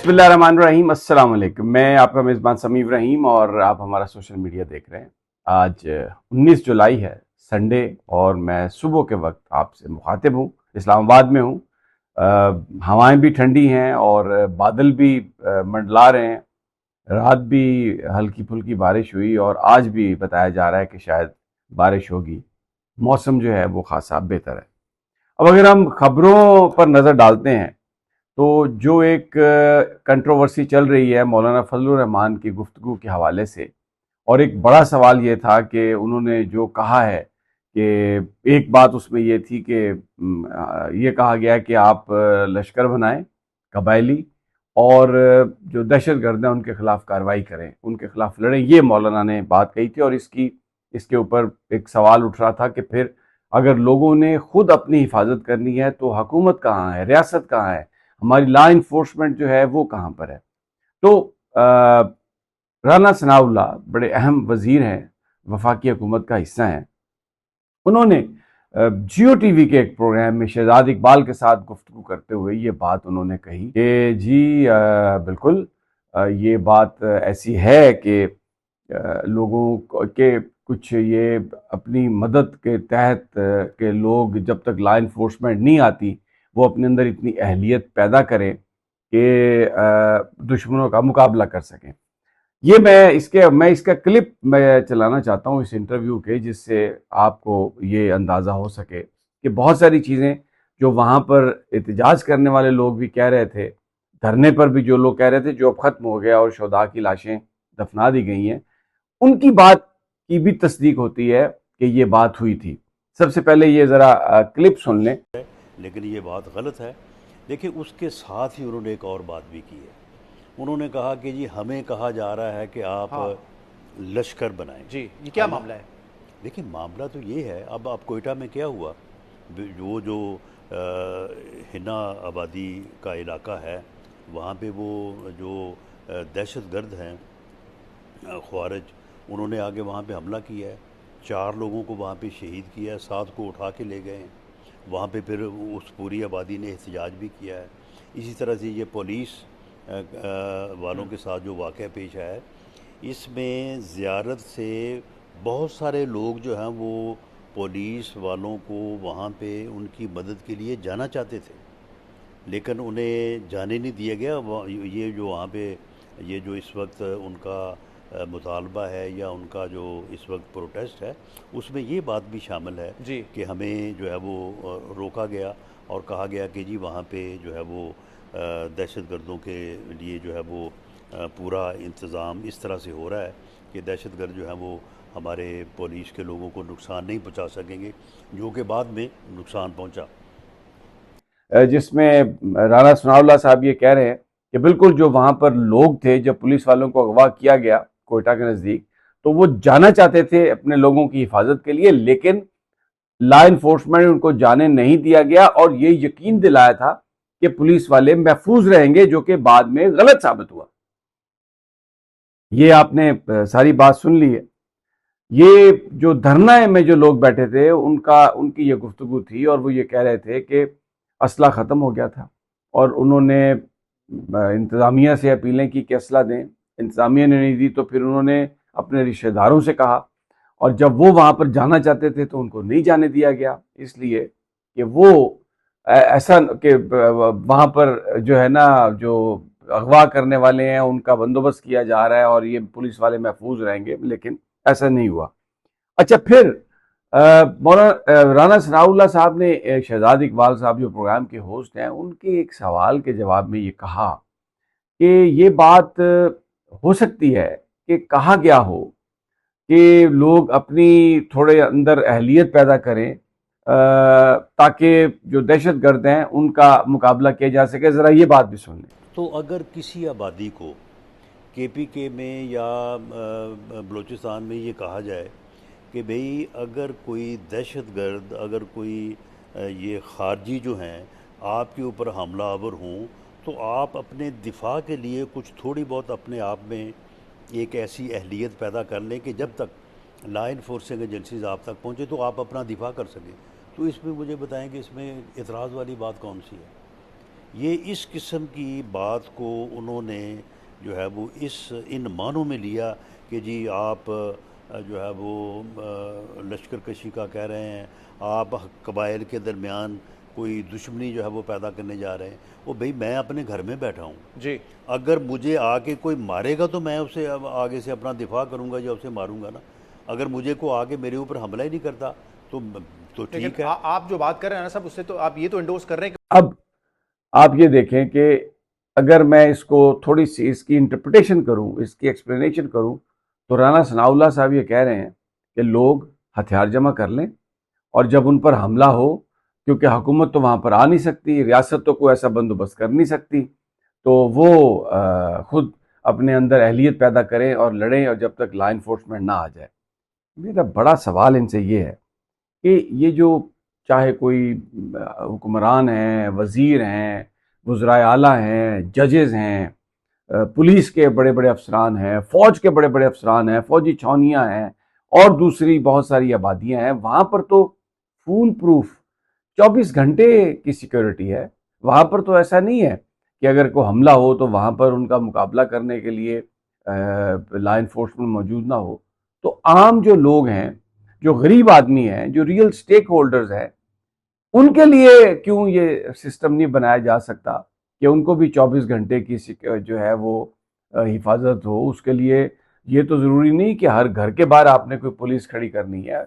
बिस्मिल्लाहिर्रहमानिर्रहीम। अस्सलाम वालेकुम। मैं आपका मेज़बान समीम रहीम और आप हमारा सोशल मीडिया देख रहे हैं। आज 19 जुलाई है, संडे, और मैं सुबह के वक्त आपसे मुखातिब हूँ। इस्लामाबाद में हूँ। हवाएं भी ठंडी हैं और बादल भी मंडला रहे हैं। रात भी हल्की फुल्की बारिश हुई और आज भी बताया जा रहा है कि शायद बारिश होगी। मौसम जो है वो खासा बेहतर है। अब अगर हम खबरों पर नज़र डालते हैं तो जो एक कंट्रोवर्सी चल रही है मौलाना फजलुर रहमान की गुफ्तगू के हवाले से, और एक बड़ा सवाल ये था कि उन्होंने जो कहा है कि एक बात उसमें ये थी कि ये कहा गया कि आप लश्कर बनाएं कबायली, और जो दहशतगर्द हैं उनके खिलाफ कार्रवाई करें, उनके खिलाफ लड़ें। ये मौलाना ने बात कही थी और इसके ऊपर एक सवाल उठ रहा था कि फिर अगर लोगों ने खुद अपनी हिफाजत करनी है तो हुकूमत कहाँ है, रियासत कहाँ है, हमारी लॉ इन्फोर्समेंट जो है वो कहाँ पर है। तो राना सनाउल्लाह बड़े अहम वजीर हैं, वफाकी हुकूमत का हिस्सा हैं। उन्होंने जियो टीवी के एक प्रोग्राम में शहजाद इकबाल के साथ गुफ्तगू करते हुए ये बात उन्होंने कही कि जी बिल्कुल ये बात ऐसी है कि के कुछ ये अपनी मदद के तहत के लोग जब तक लॉ इन्फोर्समेंट नहीं आती वो अपने अंदर इतनी अहलियत पैदा करें कि दुश्मनों का मुकाबला कर सकें। ये मैं इसका क्लिप मैं चलाना चाहता हूँ इस इंटरव्यू के, जिससे आपको ये अंदाज़ा हो सके कि बहुत सारी चीज़ें जो वहाँ पर एहतजाज करने वाले लोग भी कह रहे थे, धरने पर भी जो लोग कह रहे थे जो अब ख़त्म हो गया और शुहदा की लाशें दफना दी गई हैं, उनकी बात की भी तस्दीक होती है कि ये बात हुई थी। सबसे पहले ये ज़रा क्लिप सुन लें। लेकिन ये बात गलत है। देखिए, उसके साथ ही उन्होंने एक और बात भी की है। उन्होंने कहा कि जी हमें कहा जा रहा है कि आप हाँ लश्कर बनाएं। जी, ये क्या हालां मामला है? देखिए, मामला तो ये है, अब कोयटा में क्या हुआ, वो जो हिना आबादी का इलाका है, वहाँ पे वो जो दहशतगर्द हैं ख्वारिज, उन्होंने आगे वहाँ पे हमला किया है। 4 लोगों को वहाँ पे शहीद किया है, 7 को उठा के ले गए हैं। वहाँ पे फिर उस पूरी आबादी ने एहतजाज भी किया है। इसी तरह से ये पुलिस वालों के साथ जो वाक़या पेश आया है, इसमें ज़ियारत से बहुत सारे लोग जो हैं वो पुलिस वालों को वहाँ पे उनकी मदद के लिए जाना चाहते थे, लेकिन उन्हें जाने नहीं दिया गया। ये जो वहाँ पे ये जो इस वक्त उनका मुतालबा है या उनका जो इस वक्त प्रोटेस्ट है, उसमें ये बात भी शामिल है जी। कि हमें जो है वो रोका गया और कहा गया कि जी वहाँ पे जो है वो दहशतगर्दों के लिए जो है वो पूरा इंतज़ाम इस तरह से हो रहा है कि दहशतगर्द जो है वो हमारे पुलिस के लोगों को नुकसान नहीं पहुँचा सकेंगे, जो कि बाद में नुकसान पहुँचा। जिसमें राना सनाउल्लाह साहब ये कह रहे हैं कि बिल्कुल जो वहाँ पर लोग थे, जब पुलिस वालों को अगवा किया गया कोयटा के नज़दीक, तो वो जाना चाहते थे अपने लोगों की हिफाजत के लिए, लेकिन लॉ इन्फोर्समेंट उनको जाने नहीं दिया गया और ये यकीन दिलाया था कि पुलिस वाले महफूज रहेंगे, जो कि बाद में गलत साबित हुआ। ये आपने सारी बात सुन ली है। ये जो धरना में जो लोग बैठे थे उनकी ये गुफ्तगू थी और वो ये कह रहे थे कि असला ख़त्म हो गया था और उन्होंने इंतज़ामिया से अपीलें की कि असला दें। इंतज़ामिया ने नहीं दी तो फिर उन्होंने अपने रिश्तेदारों से कहा, और जब वो वहाँ पर जाना चाहते थे तो उनको नहीं जाने दिया गया, इसलिए कि वो ऐसा कि वहाँ पर जो है ना, जो अगवा करने वाले हैं उनका बंदोबस्त किया जा रहा है और ये पुलिस वाले महफूज रहेंगे, लेकिन ऐसा नहीं हुआ। अच्छा, फिर मौलाना राना सनाउल्लाह साहब ने शहजाद इकबाल साहब जो प्रोग्राम के होस्ट हैं, उनके एक सवाल के जवाब में ये कहा कि ये बात हो सकती है कि कहा गया हो कि लोग अपनी थोड़े अंदर अहलियत पैदा करें ताकि जो दहशतगर्द हैं उनका मुकाबला किया जा सके। ज़रा ये बात भी सुन लें। तो अगर किसी आबादी को केपीके में या बलूचिस्तान में ये कहा जाए कि भाई अगर कोई दहशतगर्द, अगर कोई ये खारजी जो हैं आपके ऊपर हमलावर हों, तो आप अपने दिफा के लिए कुछ थोड़ी बहुत अपने आप में एक ऐसी अहलियत पैदा कर लें कि जब तक लॉ इन्फोर्सिंग एजेंसीज आप तक पहुँचे तो आप अपना दिफा कर सकें। तो इसमें मुझे बताएं कि इसमें एतराज़ वाली बात कौन सी है? ये इस किस्म की बात को उन्होंने जो है वो इन मानों में लिया कि जी आप जो है वो लश्कर कशी का कह रहे हैं, आप कबाइल के दरमियान कोई दुश्मनी जो है वो पैदा करने जा रहे हैं। वो भाई मैं अपने घर में बैठा हूँ, जी। अगर मुझे आके कोई मारेगा तो मैं उसे अब आगे से अपना दिफा करूँगा या उसे मारूंगा ना। अगर मुझे को आके मेरे ऊपर हमला ही नहीं करता तो तो लेकिन ठीक है। आप जो बात कर रहे हैं ना साहब, उससे तो आप ये तो इंडोर्स कर रहे हैं अब आप ये देखें कि अगर मैं इसको थोड़ी सी इसकी इंटरप्रिटेशन करूं, इसकी एक्सप्लेनेशन करूं, तो राना सनाउल्लाह साहब ये कह रहे हैं कि लोग हथियार जमा कर लें और जब उन पर हमला हो, क्योंकि हुकूमत तो वहां पर आ नहीं सकती, रियासत तो कोई ऐसा बंदोबस्त कर नहीं सकती, तो वो खुद अपने अंदर अहलियत पैदा करें और लड़ें, और जब तक लॉ इन्फोर्समेंट ना आ जाए। मेरा बड़ा सवाल इनसे ये है कि ये जो चाहे कोई हुक्मरान हैं, वज़ीर हैं, वज़राए आला हैं, जजेस हैं, पुलिस के बड़े बड़े अफसरान हैं, फ़ौज के बड़े बड़े अफसरान हैं, फ़ौजी छावनियाँ हैं और दूसरी बहुत सारी आबादियाँ हैं, वहाँ पर तो फूल प्रूफ 24 घंटे की सिक्योरिटी है। वहाँ पर तो ऐसा नहीं है कि अगर कोई हमला हो तो वहाँ पर उनका मुकाबला करने के लिए लॉ इन्फोर्समेंट मौजूद ना हो। तो आम जो लोग हैं, जो गरीब आदमी हैं, जो रियल स्टेक होल्डर्स हैं, उनके लिए क्यों ये सिस्टम नहीं बनाया जा सकता कि उनको भी 24 घंटे की जो है वो हिफाजत हो। उसके लिए ये तो ज़रूरी नहीं कि हर घर के बाहर आपने कोई पुलिस खड़ी करनी है।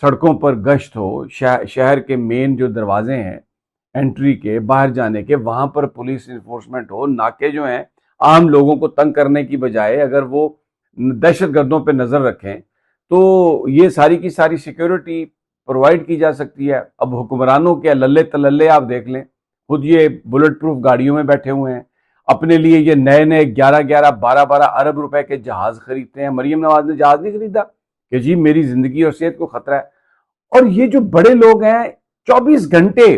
सड़कों पर गश्त हो, शहर के मेन जो दरवाजे हैं एंट्री के, बाहर जाने के, वहां पर पुलिस इन्फोर्समेंट हो। नाके जो हैं आम लोगों को तंग करने की बजाय अगर वो दहशत गर्दों पर नजर रखें तो ये सारी की सारी सिक्योरिटी प्रोवाइड की जा सकती है। अब हुक्मरानों के लल्ले तलल्ले आप देख लें, खुद ये बुलेट प्रूफ गाड़ियों में बैठे हुए हैं, अपने लिए ये नए नए 11-11 12-12 अरब रुपए के जहाज खरीदते हैं। मरियम नवाज ने जहाज नहीं खरीदा कि जी मेरी जिंदगी और सेहत को खतरा है। और ये जो बड़े लोग हैं 24 घंटे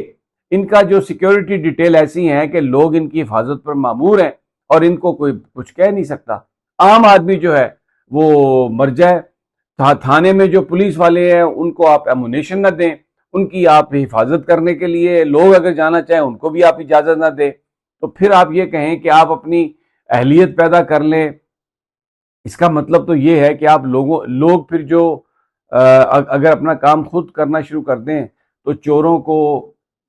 इनका जो सिक्योरिटी डिटेल ऐसी है कि लोग इनकी हिफाजत पर मामूर हैं और इनको कोई कुछ कह नहीं सकता। आम आदमी जो है वो मर जाए, थाने में जो पुलिस वाले हैं उनको आप एमुनेशन न दें, उनकी आप हिफाजत करने के लिए लोग अगर जाना चाहें उनको भी आप इजाजत ना दें, तो फिर आप ये कहें कि आप अपनी अहलियत पैदा कर लें। इसका मतलब तो ये है कि आप लोग फिर जो अगर अपना काम खुद करना शुरू कर दें तो चोरों को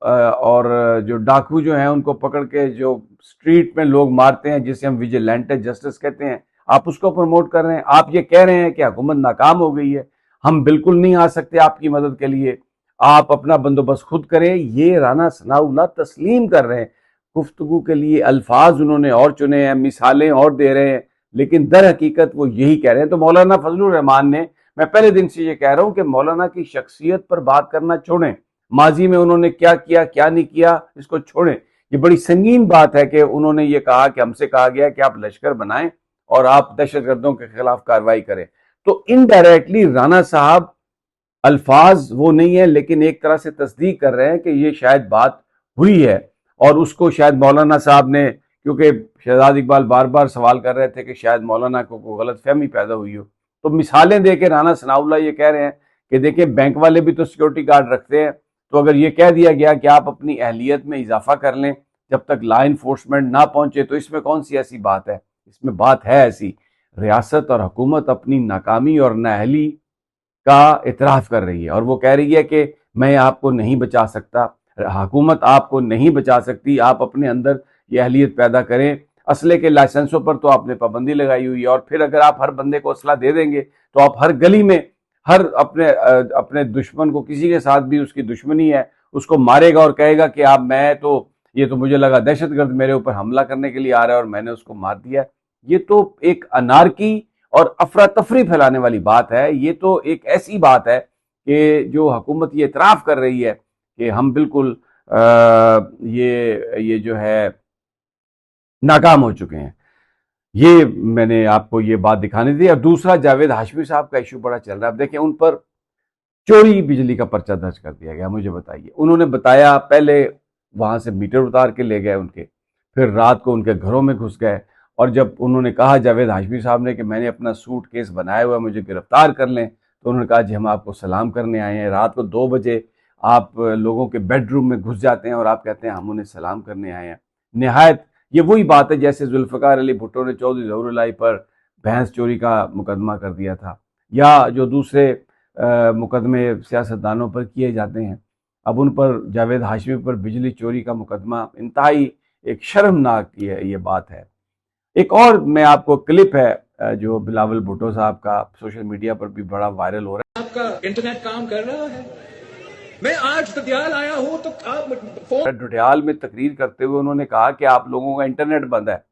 और जो डाकू जो हैं उनको पकड़ के जो स्ट्रीट में लोग मारते हैं, जिसे हम विजिलेंटे जस्टिस कहते हैं, आप उसको प्रमोट कर रहे हैं। आप ये कह रहे हैं कि हुकूमत नाकाम हो गई है, हम बिल्कुल नहीं आ सकते आपकी मदद के लिए, आप अपना बंदोबस्त खुद करें। ये राना सनाउल्लाह तस्लीम कर रहे हैं। गुफ्तगू के लिए अल्फाज उन्होंने और चुने हैं, मिसालें और दे रहे हैं, लेकिन दर हकीकत वो यही कह रहे हैं। तो मौलाना फजलुर रहमान ने, मैं पहले दिन से ये कह रहा हूं कि मौलाना की शख्सियत पर बात करना छोड़ें, माजी में उन्होंने क्या किया क्या नहीं किया इसको छोड़ें। ये बड़ी संगीन बात है कि उन्होंने ये कहा कि हमसे कहा गया कि आप लश्कर बनाएं और आप दहशतगर्दों के खिलाफ कार्रवाई करें। तो इनडायरेक्टली राना साहब अल्फाज वो नहीं है, लेकिन एक तरह से तस्दीक कर रहे हैं कि ये शायद बात हुई है। और उसको शायद मौलाना साहब ने, क्योंकि शहजाद इकबाल बार बार सवाल कर रहे थे कि शायद मौलाना को गलत फहमी पैदा हुई हो, तो मिसालें दे के राना सनाउल्लाह ये कह रहे हैं कि देखिए बैंक वाले भी तो सिक्योरिटी गार्ड रखते हैं, तो अगर ये कह दिया गया कि आप अपनी अहलियत में इजाफा कर लें जब तक लॉ इन्फोर्समेंट ना पहुंचे, तो इसमें कौन सी ऐसी बात है? इसमें बात है ऐसी, रियासत और हुकूमत अपनी नाकामी और नाअहली का इतराफ़ कर रही है और वो कह रही है कि मैं आपको नहीं बचा सकता, हुकूमत आपको नहीं बचा सकती, आप अपने अंदर ये अहलियत पैदा करें। असले के लाइसेंसों पर तो आपने पाबंदी लगाई हुई है, और फिर अगर आप हर बंदे को असला दे देंगे तो आप हर गली में हर अपने दुश्मन को, किसी के साथ भी उसकी दुश्मनी है, उसको मारेगा और कहेगा कि आप, मैं तो, ये तो मुझे लगा दहशतगर्द मेरे ऊपर हमला करने के लिए आ रहा है और मैंने उसको मार दिया। ये तो एक अनारकी और अफरा तफरी फैलाने वाली बात है। ये तो एक ऐसी बात है कि जो हुकूमत ये इतराफ़ कर रही है कि हम बिल्कुल ये जो है नाकाम हो चुके हैं। ये मैंने आपको ये बात दिखानी थी। और दूसरा, जावेद हाशमी साहब का इशू बड़ा चल रहा है। अब देखिए, उन पर चोरी बिजली का पर्चा दर्ज कर दिया गया। मुझे बताइए, उन्होंने बताया पहले वहां से मीटर उतार के ले गए उनके, फिर रात को उनके घरों में घुस गए, और जब उन्होंने कहा जावेद हाशमी साहब ने कि मैंने अपना सूट केस बनाया हुआ, मुझे गिरफ्तार कर लें, तो उन्होंने कहा जी हम आपको सलाम करने आए हैं। रात को 2 बजे आप लोगों के बेडरूम में घुस जाते हैं और आप कहते हैं हम उन्हें सलाम करने आए हैं। निहायत ये वही बात है जैसे जुल्फ़िकार अली भुट्टो ने चौधरी ज़फ़रुल्लाह पर भैंस चोरी का मुकदमा कर दिया था, या जो दूसरे मुकदमे सियासतदानों पर किए जाते हैं, अब उन पर जावेद हाशमी पर बिजली चोरी का मुकदमा, इंतहाई एक शर्मनाक ये बात है। एक और मैं आपको क्लिप है जो बिलावल भुट्टो साहब का सोशल मीडिया पर भी बड़ा वायरल हो रहा है। आपका इंटरनेट काम कर रहा है? मैं आज डडियाल आया हूं तो आप फोन डडियाल में तकरीर करते हुए उन्होंने कहा कि आप लोगों का इंटरनेट बंद है,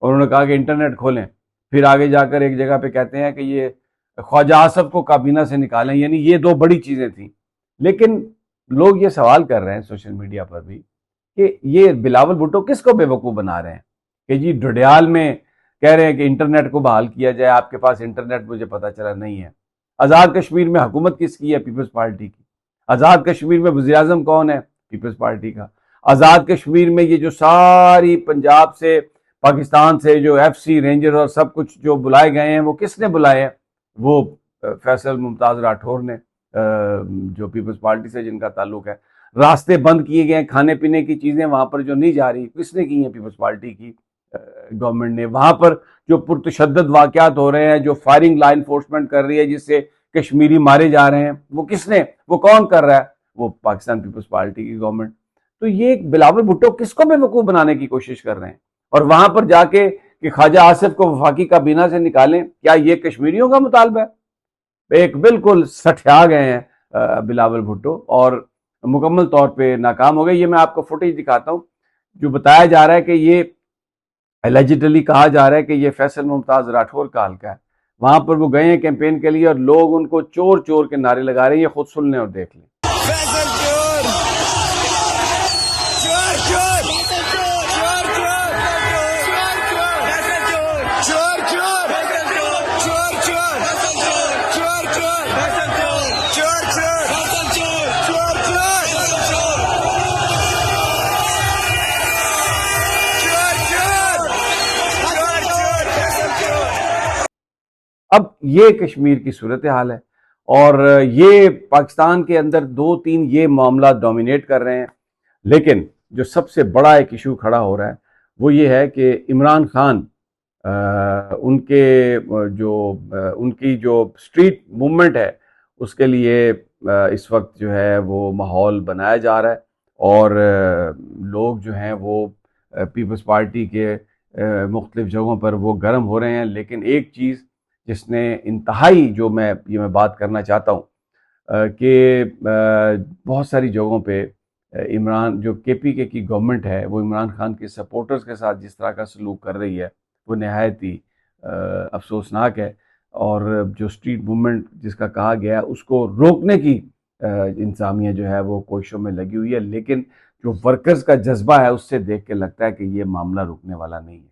और उन्होंने कहा कि इंटरनेट खोलें। फिर आगे जाकर एक जगह पे कहते हैं कि ये ख्वाजा आसफ को काबीना से निकालें, यानी ये दो बड़ी चीजें थी। लेकिन लोग ये सवाल कर रहे हैं सोशल मीडिया पर भी कि ये बिलावल भुट्टो किसको बेवकूफ़ बना रहे हैं कि जी डडियाल में कह रहे हैं कि इंटरनेट को बहाल किया जाए, आपके पास इंटरनेट मुझे पता चला नहीं है। आज़ाद कश्मीर में हुकूमत किसकी है? पीपल्स पार्टी की। आज़ाद कश्मीर में वज़ीर आज़म कौन है? पीपल्स पार्टी का। आज़ाद कश्मीर में ये जो सारी पंजाब से पाकिस्तान से जो FC रेंजर और सब कुछ जो बुलाए गए हैं वो किसने बुलाए हैं? वो फैसल मुमताज़ राठौर ने, जो पीपल्स पार्टी से जिनका ताल्लुक है। रास्ते बंद किए गए हैं, खाने पीने की चीज़ें वहाँ पर जो नहीं जा रही, किसने की हैं? पीपल्स पार्टी की गवर्नमेंट ने। वहाँ पर जो पुरतशद्दद वाक़यात हो रहे हैं, जो फायरिंग ला इन्फोर्समेंट कर रही है जिससे कश्मीरी मारे जा रहे हैं, वो किसने, वो कौन कर रहा है? वो पाकिस्तान पीपल्स पार्टी की गवर्नमेंट। तो ये बिलावल भुट्टो किसको बेवकूफ़ बनाने की कोशिश कर रहे हैं? और वहां पर जाके कि ख्वाजा आसिफ को वफाकी काबीना से निकालें, क्या ये कश्मीरियों का मुतालबा है? एक बिल्कुल सठिया गए हैं बिलावल भुट्टो और मुकम्मल तौर पे नाकाम हो गए। ये मैं आपको फुटेज दिखाता हूँ जो बताया जा रहा है कि ये एलिजिडली कहा जा रहा है कि ये फैसल मुमताज राठौर का हल्का है। वहां पर वो गए हैं कैंपेन के लिए और लोग उनको चोर चोर के नारे लगा रहे हैं। ये खुद सुन लें और देख लें। अब ये कश्मीर की सूरत हाल है और ये पाकिस्तान के अंदर दो तीन ये मामला डोमिनेट कर रहे हैं। लेकिन जो सबसे बड़ा एक इशू खड़ा हो रहा है वो ये है कि इमरान खान उनकी जो स्ट्रीट मूवमेंट है उसके लिए इस वक्त जो है वो माहौल बनाया जा रहा है और लोग जो हैं वो पीपल्स पार्टी के मुख्तलिफ जगहों पर वो गर्म हो रहे हैं। लेकिन एक चीज़ जिसने इंतहाई जो मैं बात करना चाहता हूँ कि बहुत सारी जगहों पे इमरान जो KPK की गवर्नमेंट है वो इमरान खान के सपोर्टर्स के साथ जिस तरह का सलूक कर रही है वो नहायत ही अफसोसनाक है। और जो स्ट्रीट मूवमेंट जिसका कहा गया है उसको रोकने की इंतजामिया जो है वो कोशिशों में लगी हुई है। लेकिन जो वर्कर्स का जज्बा है उससे देख के लगता है कि ये मामला रुकने वाला नहीं है।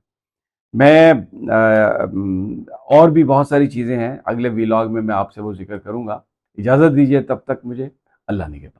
मैं और भी बहुत सारी चीज़ें हैं, अगले व्लॉग में मैं आपसे वो जिक्र करूँगा। इजाज़त दीजिए, तब तक मुझे अल्लाह निगहबान।